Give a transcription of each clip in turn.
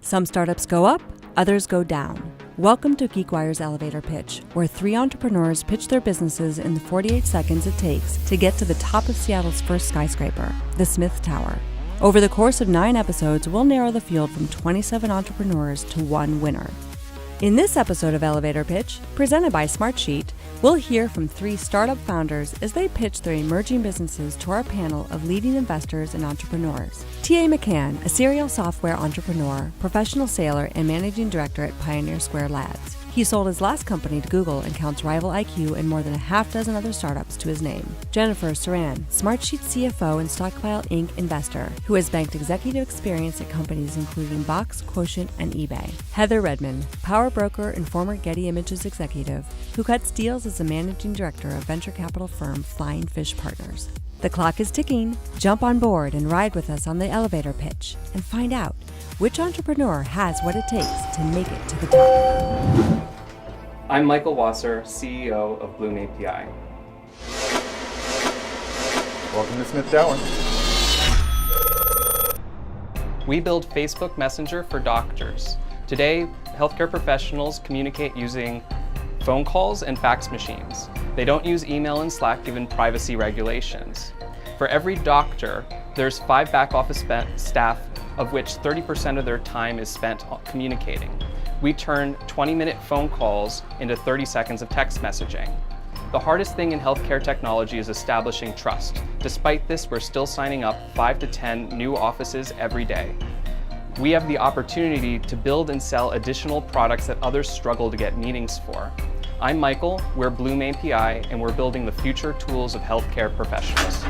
Some startups go up, others go down. Welcome to GeekWire's Elevator Pitch, where 3 entrepreneurs pitch their businesses in the 48 seconds it takes to get to the top of Seattle's first skyscraper, the Smith Tower. Over the course of 9 episodes, we'll narrow the field from 27 entrepreneurs to 1 winner. In this episode of Elevator Pitch, presented by Smartsheet, we'll hear from 3 startup founders as they pitch their emerging businesses to our panel of leading investors and entrepreneurs. T.A. McCann, a serial software entrepreneur, professional sailor, and managing director at Pioneer Square Labs. He sold his last company to Google and counts Rival IQ and more than a half dozen other startups to his name. Jennifer Ceran, Smartsheet CFO and Stockpile Inc. investor, who has banked executive experience at companies including Box, Quotient, and eBay. Heather Redman, power broker and former Getty Images executive, who cuts deals as the managing director of venture capital firm Flying Fish Partners. The clock is ticking. Jump on board and ride with us on the elevator pitch and find out which entrepreneur has what it takes to make it to the top. I'm Michael Wasser, CEO of BloomAPI. Welcome to Smith Tower. We build Facebook Messenger for doctors. Today, healthcare professionals communicate using phone calls and fax machines. They don't use email and Slack given privacy regulations. For every doctor, there's 5 back office staff, of which 30% of their time is spent communicating. We turn 20-minute phone calls into 30 seconds of text messaging. The hardest thing in healthcare technology is establishing trust. Despite this, we're still signing up 5 to 10 new offices every day. We have the opportunity to build and sell additional products that others struggle to get meetings for. I'm Michael, we're BloomAPI, and we're building the future tools of healthcare professionals.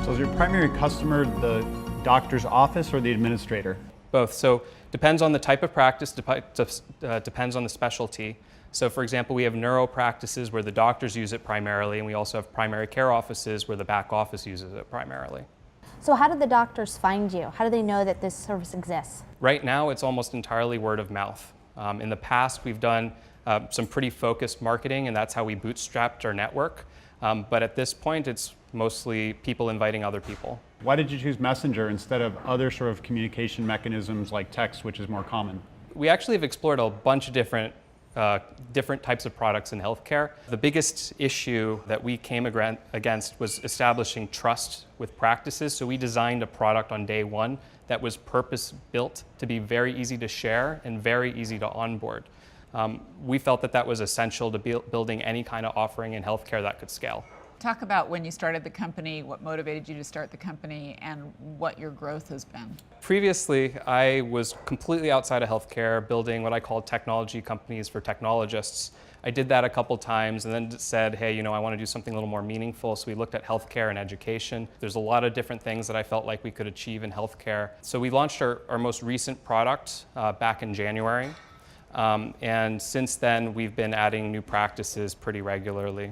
So is your primary customer the doctor's office or the administrator? Both. So depends on the type of practice, depends on the specialty. So for example, we have neuro practices where the doctors use it primarily, and we also have primary care offices where the back office uses it primarily. So how do the doctors find you? How do they know that this service exists? Right now, it's almost entirely word of mouth. In the past, we've done some pretty focused marketing, and that's how we bootstrapped our network. But at this point, it's mostly people inviting other people. Why did you choose Messenger instead of other sort of communication mechanisms like text, which is more common? We actually have explored a bunch of different types of products in healthcare. The biggest issue that we came against was establishing trust with practices. So we designed a product on day one that was purpose-built to be very easy to share and very easy to onboard. We felt that that was essential to building any kind of offering in healthcare that could scale. Talk about when you started the company, what motivated you to start the company, and what your growth has been. Previously, I was completely outside of healthcare, building what I call technology companies for technologists. I did that a couple times and then said, hey, I want to do something a little more meaningful. So we looked at healthcare and education. There's a lot of different things that I felt like we could achieve in healthcare. So we launched our most recent product back in January. And since then, we've been adding new practices pretty regularly.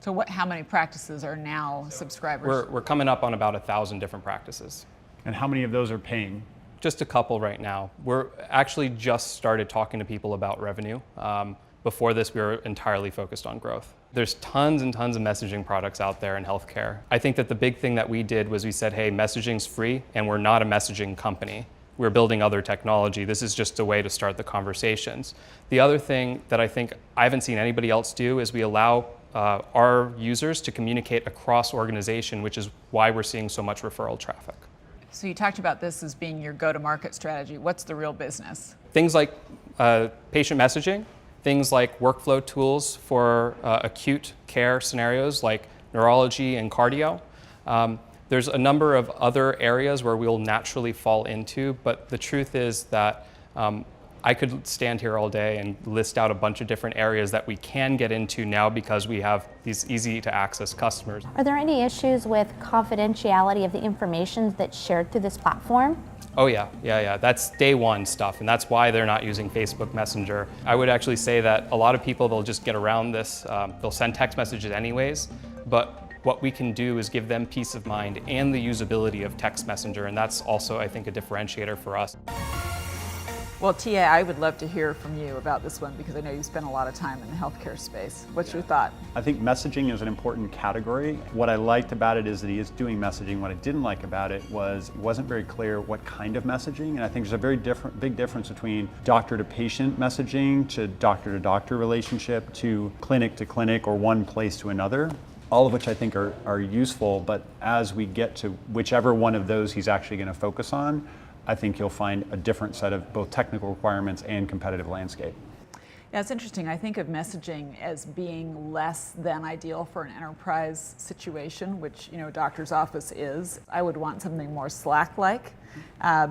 So how many practices are now subscribers? We're coming up on about 1,000 different practices. And how many of those are paying? Just a couple right now. We're actually just started talking to people about revenue. Before this, we were entirely focused on growth. There's tons and tons of messaging products out there in healthcare. I think that the big thing that we did was we said, hey, messaging's free, and we're not a messaging company. We're building other technology. This is just a way to start the conversations. The other thing that I think I haven't seen anybody else do is we allow our users to communicate across organization, which is why we're seeing so much referral traffic. So you talked about this as being your go-to-market strategy. What's the real business? Things like patient messaging, things like workflow tools for acute care scenarios like neurology and cardio. There's a number of other areas where we'll naturally fall into, but the truth is that I could stand here all day and list out a bunch of different areas that we can get into now because we have these easy to access customers. Are there any issues with confidentiality of the information that's shared through this platform? Oh yeah. That's day one stuff, and that's why they're not using Facebook Messenger. I would actually say that a lot of people, they'll just get around this. They'll send text messages anyways, but what we can do is give them peace of mind and the usability of text messenger, and that's also, I think, a differentiator for us. Well, Tia, I would love to hear from you about this one because I know you spend a lot of time in the healthcare space. What's your thought? I think messaging is an important category. What I liked about it is that he is doing messaging. What I didn't like about it was it wasn't very clear what kind of messaging, and I think there's a very big difference between doctor-to-patient messaging to doctor-to-doctor relationship to clinic or one place to another. All of which I think are useful, but as we get to whichever one of those he's actually going to focus on, I think you'll find a different set of both technical requirements and competitive landscape. Yeah, it's interesting. I think of messaging as being less than ideal for an enterprise situation, which a doctor's office is. I would want something more Slack-like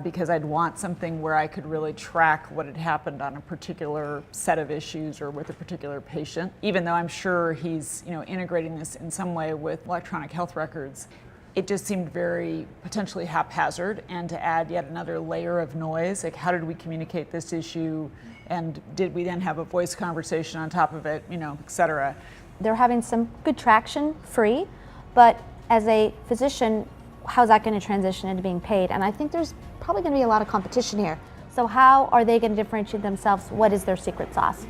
because I'd want something where I could really track what had happened on a particular set of issues or with a particular patient. Even though I'm sure he's integrating this in some way with electronic health records, it just seemed very potentially haphazard, and to add yet another layer of noise, like how did we communicate this issue, and did we then have a voice conversation on top of it, et cetera. They're having some good traction free, but as a physician, how's that going to transition into being paid? And I think there's probably going to be a lot of competition here. So how are they going to differentiate themselves? What is their secret sauce?